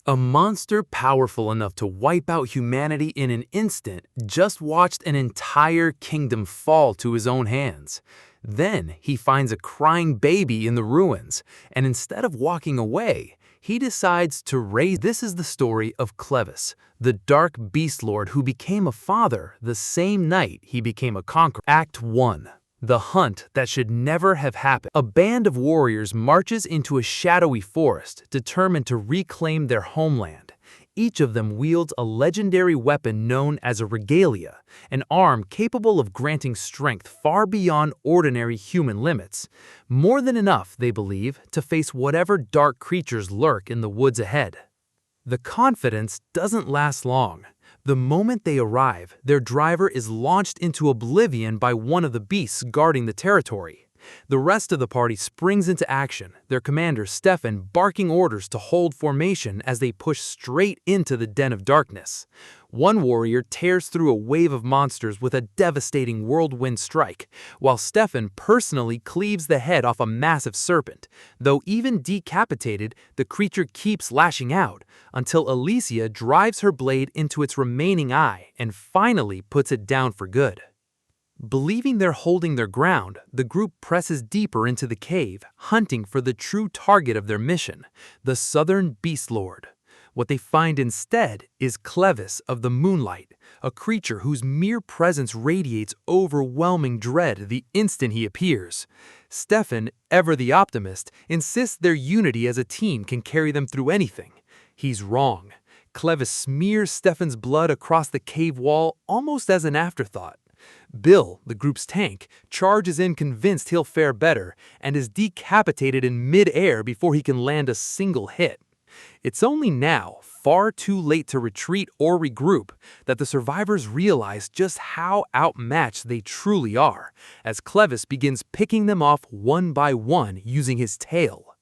A monster powerful enough to wipe out humanity in an instant just watched an entire kingdom fall to his own hands. Then he finds a crying baby in the ruins, and instead of walking away, he decides to raise. This is the story of Clevatess, the dark beast lord who became a father the same night he became a conqueror. Act 1. The hunt that should never have happened. A band of warriors marches into a shadowy forest, determined to reclaim their homeland. Each of them wields a legendary weapon known as a regalia, an arm capable of granting strength far beyond ordinary human limits. More than enough, they believe, to face whatever dark creatures lurk in the woods ahead. The confidence doesn't last long. The moment they arrive, their driver is launched into oblivion by one of the beasts guarding the territory. The rest of the party springs into action, their commander Stefan barking orders to hold formation as they push straight into the den of darkness. One warrior tears through a wave of monsters with a devastating whirlwind strike, while Stefan personally cleaves the head off a massive serpent. Though even decapitated, the creature keeps lashing out, until Alicia drives her blade into its remaining eye and finally puts it down for good. Believing they're holding their ground, the group presses deeper into the cave, hunting for the true target of their mission, the Southern Beast Lord. What they find instead is Clevatess of the Moonlight, a creature whose mere presence radiates overwhelming dread the instant he appears. Stefan, ever the optimist, insists their unity as a team can carry them through anything. He's wrong. Clevatess smears Stefan's blood across the cave wall almost as an afterthought. Bill, the group's tank, charges in convinced he'll fare better and is decapitated in mid-air before he can land a single hit. It's only now, far too late to retreat or regroup, that the survivors realize just how outmatched they truly are, as Clevatess begins picking them off one by one using his tail.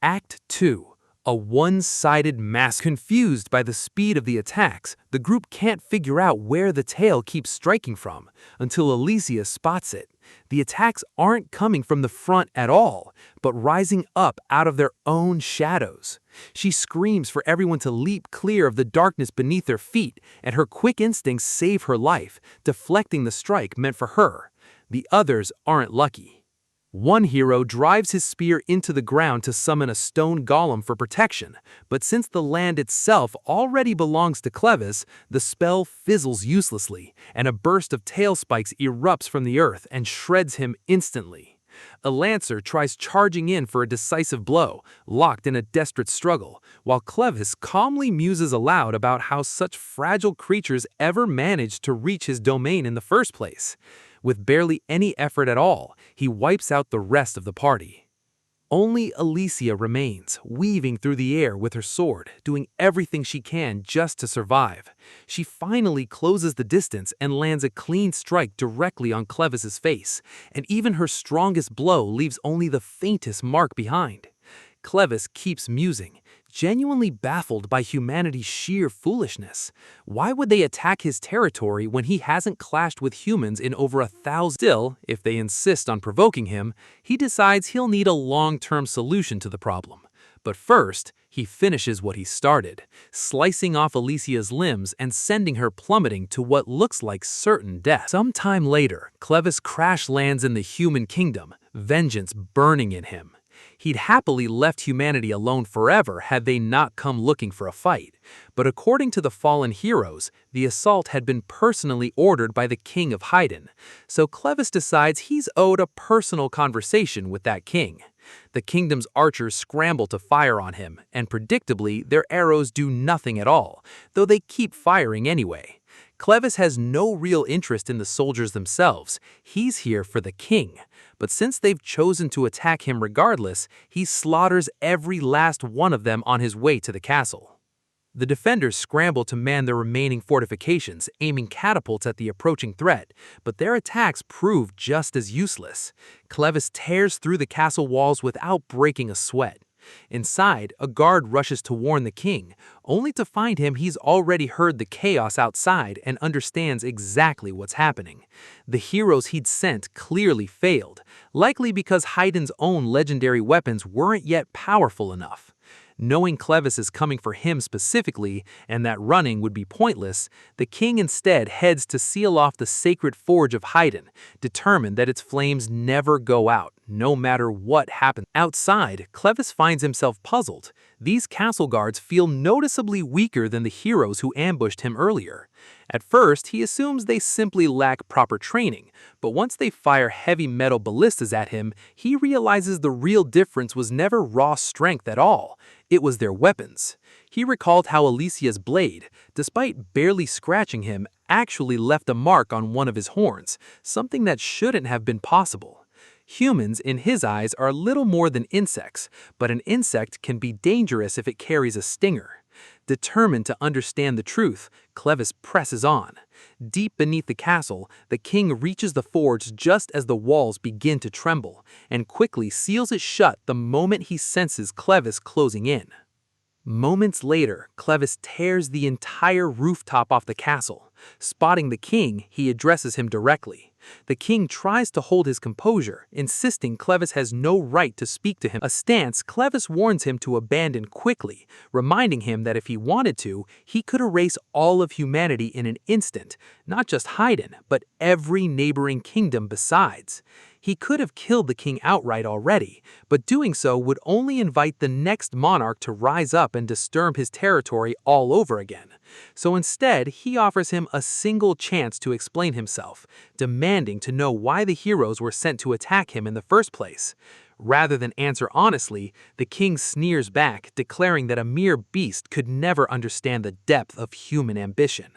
Act 2. A one-sided mass. Confused by the speed of the attacks, the group can't figure out where the tail keeps striking from, until Alicia spots it. The attacks aren't coming from the front at all, but rising up out of their own shadows. She screams for everyone to leap clear of the darkness beneath their feet, and her quick instincts save her life, deflecting the strike meant for her. The others aren't lucky. One hero drives his spear into the ground to summon a stone golem for protection, but since the land itself already belongs to Clevatess, the spell fizzles uselessly, and a burst of tail spikes erupts from the earth and shreds him instantly. A lancer tries charging in for a decisive blow, locked in a desperate struggle, while Clevatess calmly muses aloud about how such fragile creatures ever managed to reach his domain in the first place. With barely any effort at all, he wipes out the rest of the party. Only Alicia remains, weaving through the air with her sword, doing everything she can just to survive. She finally closes the distance and lands a clean strike directly on Clevatess's face, and even her strongest blow leaves only the faintest mark behind. Clevatess keeps musing, genuinely baffled by humanity's sheer foolishness. Why would they attack his territory when he hasn't clashed with humans in over 1,000? Still, if they insist on provoking him, he decides he'll need a long-term solution to the problem. But first, he finishes what he started, slicing off Alicia's limbs and sending her plummeting to what looks like certain death. Sometime later, Clevatess crash lands in the human kingdom, vengeance burning in him. He'd happily left humanity alone forever had they not come looking for a fight. But according to the fallen heroes, the assault had been personally ordered by the King of Hiden, so Clevatess decides he's owed a personal conversation with that king. The kingdom's archers scramble to fire on him, and predictably, their arrows do nothing at all, though they keep firing anyway. Clevatess has no real interest in the soldiers themselves. He's here for the king. But since they've chosen to attack him regardless, he slaughters every last one of them on his way to the castle. The defenders scramble to man the remaining fortifications, aiming catapults at the approaching threat, but their attacks prove just as useless. Clevatess tears through the castle walls without breaking a sweat. Inside, a guard rushes to warn the king, only to find he's already heard the chaos outside and understands exactly what's happening. The heroes he'd sent clearly failed, likely because Hiden's own legendary weapons weren't yet powerful enough. Knowing Clevis is coming for him specifically and that running would be pointless, the king instead heads to seal off the sacred forge of Hiden, determined that its flames never go out, no matter what happens. Outside, Clevis finds himself puzzled. These castle guards feel noticeably weaker than the heroes who ambushed him earlier. At first, he assumes they simply lack proper training, but once they fire heavy metal ballistas at him, he realizes the real difference was never raw strength at all. It was their weapons. He recalled how Alicia's blade, despite barely scratching him, actually left a mark on one of his horns, something that shouldn't have been possible. Humans, in his eyes, are little more than insects, but an insect can be dangerous if it carries a stinger. Determined to understand the truth, Clevis presses on. Deep beneath the castle, the king reaches the forge just as the walls begin to tremble, and quickly seals it shut the moment he senses Clevis closing in. Moments later, Clevis tears the entire rooftop off the castle. Spotting the king, he addresses him directly. The king tries to hold his composure, insisting Clevis has no right to speak to him, a stance Clevis warns him to abandon quickly, reminding him that if he wanted to, he could erase all of humanity in an instant, not just Hiden, but every neighboring kingdom besides. He could have killed the king outright already, but doing so would only invite the next monarch to rise up and disturb his territory all over again. So instead, he offers him a single chance to explain himself, demanding to know why the heroes were sent to attack him in the first place. Rather than answer honestly, the king sneers back, declaring that a mere beast could never understand the depth of human ambition.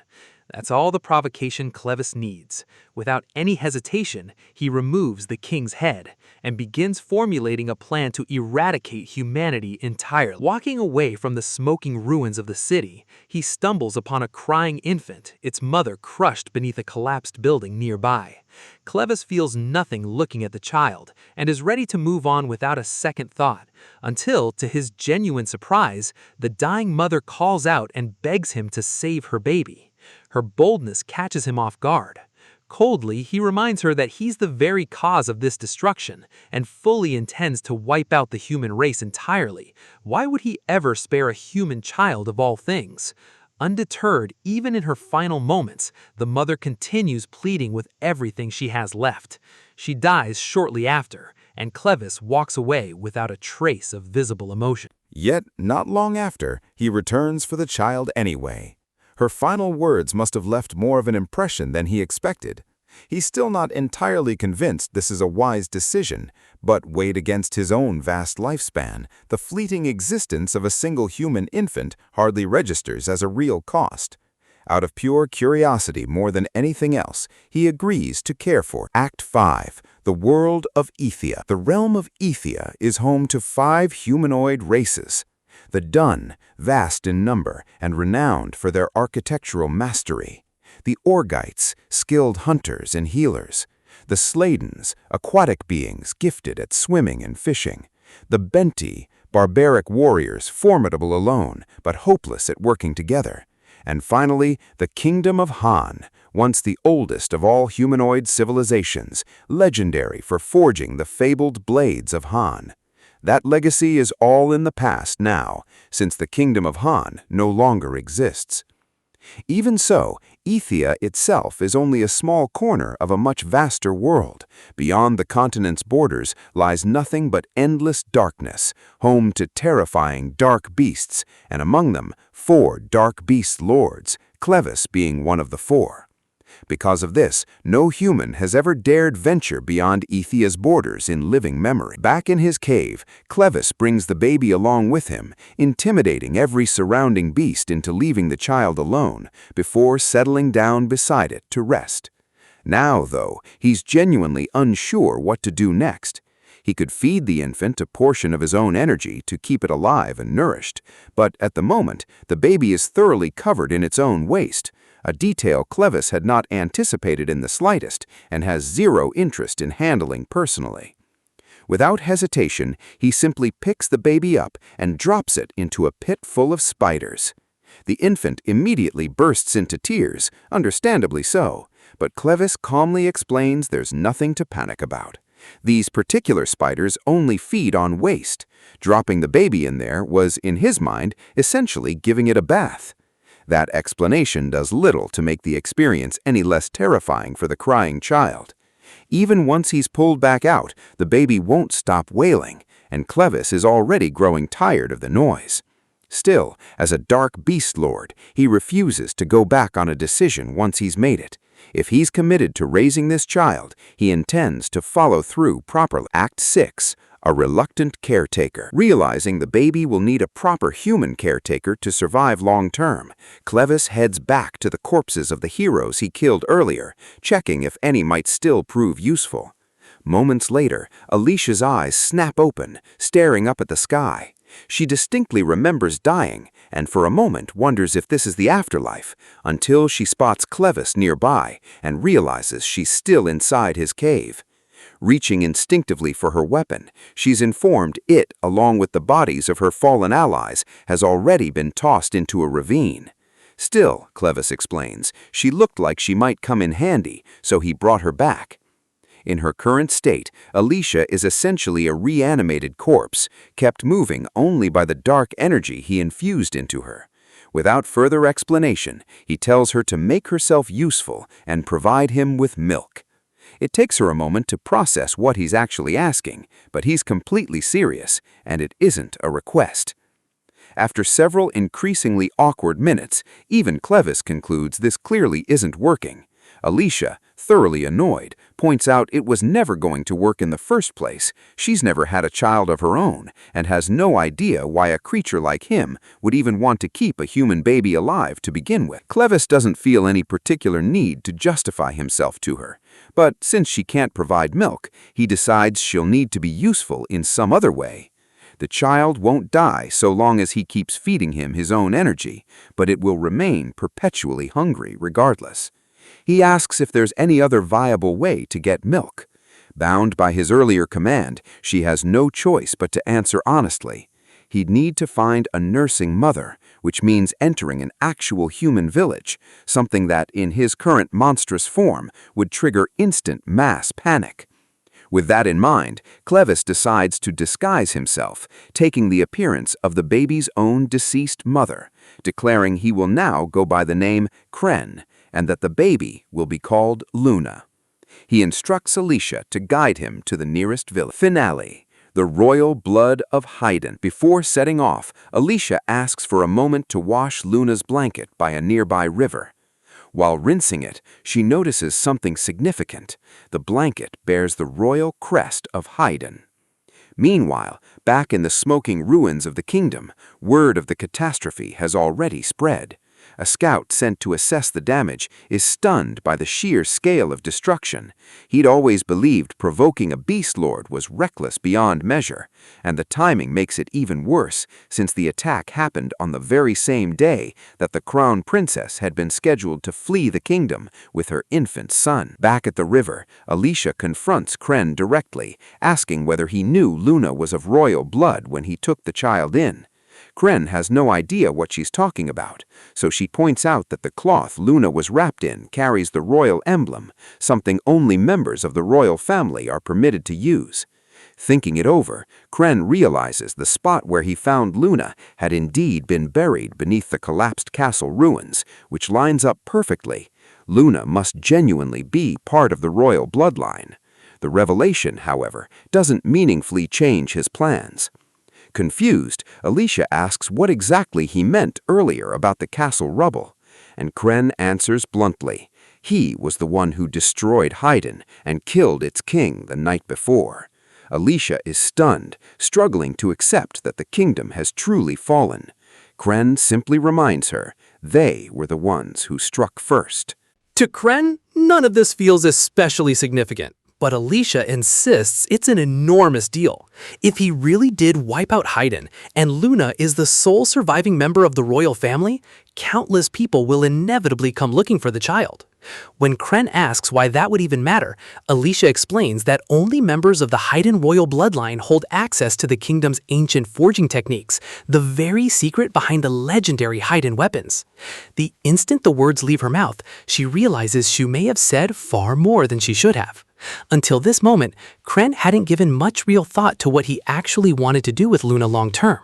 That's all the provocation Clevis needs. Without any hesitation, he removes the king's head and begins formulating a plan to eradicate humanity entirely. Walking away from the smoking ruins of the city, he stumbles upon a crying infant, its mother crushed beneath a collapsed building nearby. Clevis feels nothing looking at the child and is ready to move on without a second thought, until, to his genuine surprise, the dying mother calls out and begs him to save her baby. Her boldness catches him off guard. Coldly, he reminds her that he's the very cause of this destruction and fully intends to wipe out the human race entirely. Why would he ever spare a human child of all things? Undeterred, even in her final moments, the mother continues pleading with everything she has left. She dies shortly after, and Clevis walks away without a trace of visible emotion. Yet, not long after, he returns for the child anyway. Her final words must have left more of an impression than he expected. He's still not entirely convinced this is a wise decision, but weighed against his own vast lifespan, the fleeting existence of a single human infant hardly registers as a real cost. Out of pure curiosity more than anything else, he agrees to care for it. Act 5. The World of Ethia. The realm of Ethia is home to 5 humanoid races. The Dun, vast in number and renowned for their architectural mastery. The Orgites, skilled hunters and healers. The Sladens, aquatic beings gifted at swimming and fishing. The Benti, barbaric warriors formidable alone, but hopeless at working together. And finally, the Kingdom of Han, once the oldest of all humanoid civilizations, legendary for forging the fabled blades of Han. That legacy is all in the past now, since the Kingdom of Han no longer exists. Even so, Ethia itself is only a small corner of a much vaster world. Beyond the continent's borders lies nothing but endless darkness, home to terrifying dark beasts, and among them 4 dark beast lords, Clevis being one of the 4. Because of this, no human has ever dared venture beyond Ethia's borders in living memory. Back in his cave, Clevis brings the baby along with him, intimidating every surrounding beast into leaving the child alone before settling down beside it to rest. Now, though, he's genuinely unsure what to do next. He could feed the infant a portion of his own energy to keep it alive and nourished, but at the moment, the baby is thoroughly covered in its own waste, a detail Clevis had not anticipated in the slightest and has zero interest in handling personally. Without hesitation, he simply picks the baby up and drops it into a pit full of spiders. The infant immediately bursts into tears, understandably so, but Clevis calmly explains there's nothing to panic about. These particular spiders only feed on waste. Dropping the baby in there was, in his mind, essentially giving it a bath. That explanation does little to make the experience any less terrifying for the crying child. Even once he's pulled back out, the baby won't stop wailing, and Clevatess is already growing tired of the noise. Still, as a dark beast lord, he refuses to go back on a decision once he's made it. If he's committed to raising this child, he intends to follow through properly. Act 6. A reluctant caretaker. Realizing the baby will need a proper human caretaker to survive long-term, Clevatess heads back to the corpses of the heroes he killed earlier, checking if any might still prove useful. Moments later, Alicia's eyes snap open, staring up at the sky. She distinctly remembers dying, and for a moment wonders if this is the afterlife, until she spots Clevatess nearby and realizes she's still inside his cave. Reaching instinctively for her weapon, she's informed it, along with the bodies of her fallen allies, has already been tossed into a ravine. Still, Clevatess explains, she looked like she might come in handy, so he brought her back. In her current state, Alicia is essentially a reanimated corpse, kept moving only by the dark energy he infused into her. Without further explanation, he tells her to make herself useful and provide him with milk. It takes her a moment to process what he's actually asking, but he's completely serious, and it isn't a request. After several increasingly awkward minutes, even Clevatess concludes this clearly isn't working. Alicia, thoroughly annoyed, points out it was never going to work in the first place. She's never had a child of her own, and has no idea why a creature like him would even want to keep a human baby alive to begin with. Clevatess doesn't feel any particular need to justify himself to her, but since she can't provide milk, he decides she'll need to be useful in some other way. The child won't die so long as he keeps feeding him his own energy, but it will remain perpetually hungry regardless. He asks if there's any other viable way to get milk. Bound by his earlier command, she has no choice but to answer honestly. He'd need to find a nursing mother, which means entering an actual human village, something that, in his current monstrous form, would trigger instant mass panic. With that in mind, Clevatess decides to disguise himself, taking the appearance of the baby's own deceased mother, declaring he will now go by the name Clen, and that the baby will be called Luna. He instructs Alicia to guide him to the nearest village. Finale. The royal blood of Hiden. Before setting off, Alicia asks for a moment to wash Luna's blanket by a nearby river. While rinsing it, she notices something significant. The blanket bears the royal crest of Hiden. Meanwhile, back in the smoking ruins of the kingdom, word of the catastrophe has already spread. A scout sent to assess the damage is stunned by the sheer scale of destruction. He'd always believed provoking a beast lord was reckless beyond measure, and the timing makes it even worse since the attack happened on the very same day that the crown princess had been scheduled to flee the kingdom with her infant son. Back at the river, Alicia confronts Clen directly, asking whether he knew Luna was of royal blood when he took the child in. Clen has no idea what she's talking about, so she points out that the cloth Luna was wrapped in carries the royal emblem, something only members of the royal family are permitted to use. Thinking it over, Clen realizes the spot where he found Luna had indeed been buried beneath the collapsed castle ruins, which lines up perfectly. Luna must genuinely be part of the royal bloodline. The revelation, however, doesn't meaningfully change his plans. Confused, Alicia asks what exactly he meant earlier about the castle rubble, and Clen answers bluntly. He was the one who destroyed Hiden and killed its king the night before. Alicia is stunned, struggling to accept that the kingdom has truly fallen. Clen simply reminds her they were the ones who struck first. To Clen, none of this feels especially significant. But Alicia insists it's an enormous deal. If he really did wipe out Hiden, and Luna is the sole surviving member of the royal family, countless people will inevitably come looking for the child. When Clen asks why that would even matter, Alicia explains that only members of the Hiden royal bloodline hold access to the kingdom's ancient forging techniques, the very secret behind the legendary Hiden weapons. The instant the words leave her mouth, she realizes she may have said far more than she should have. Until this moment, Clen hadn't given much real thought to what he actually wanted to do with Luna long term.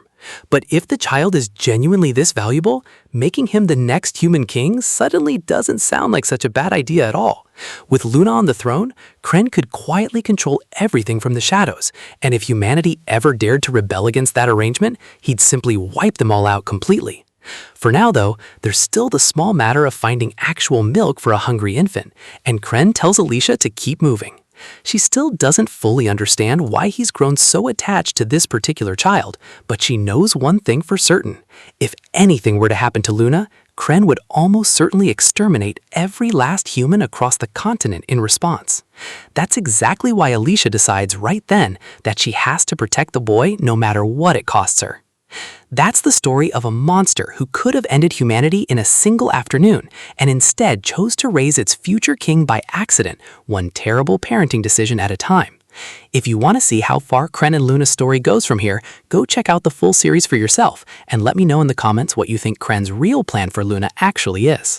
But if the child is genuinely this valuable, making him the next human king suddenly doesn't sound like such a bad idea at all. With Luna on the throne, Clen could quietly control everything from the shadows, and if humanity ever dared to rebel against that arrangement, he'd simply wipe them all out completely. For now, though, there's still the small matter of finding actual milk for a hungry infant, and Clen tells Alicia to keep moving. She still doesn't fully understand why he's grown so attached to this particular child, but she knows one thing for certain. If anything were to happen to Luna, Clen would almost certainly exterminate every last human across the continent in response. That's exactly why Alicia decides right then that she has to protect the boy no matter what it costs her. That's the story of a monster who could have ended humanity in a single afternoon and instead chose to raise its future king by accident, one terrible parenting decision at a time. If you want to see how far Clen and Luna's story goes from here, go check out the full series for yourself and let me know in the comments what you think Clen's real plan for Luna actually is.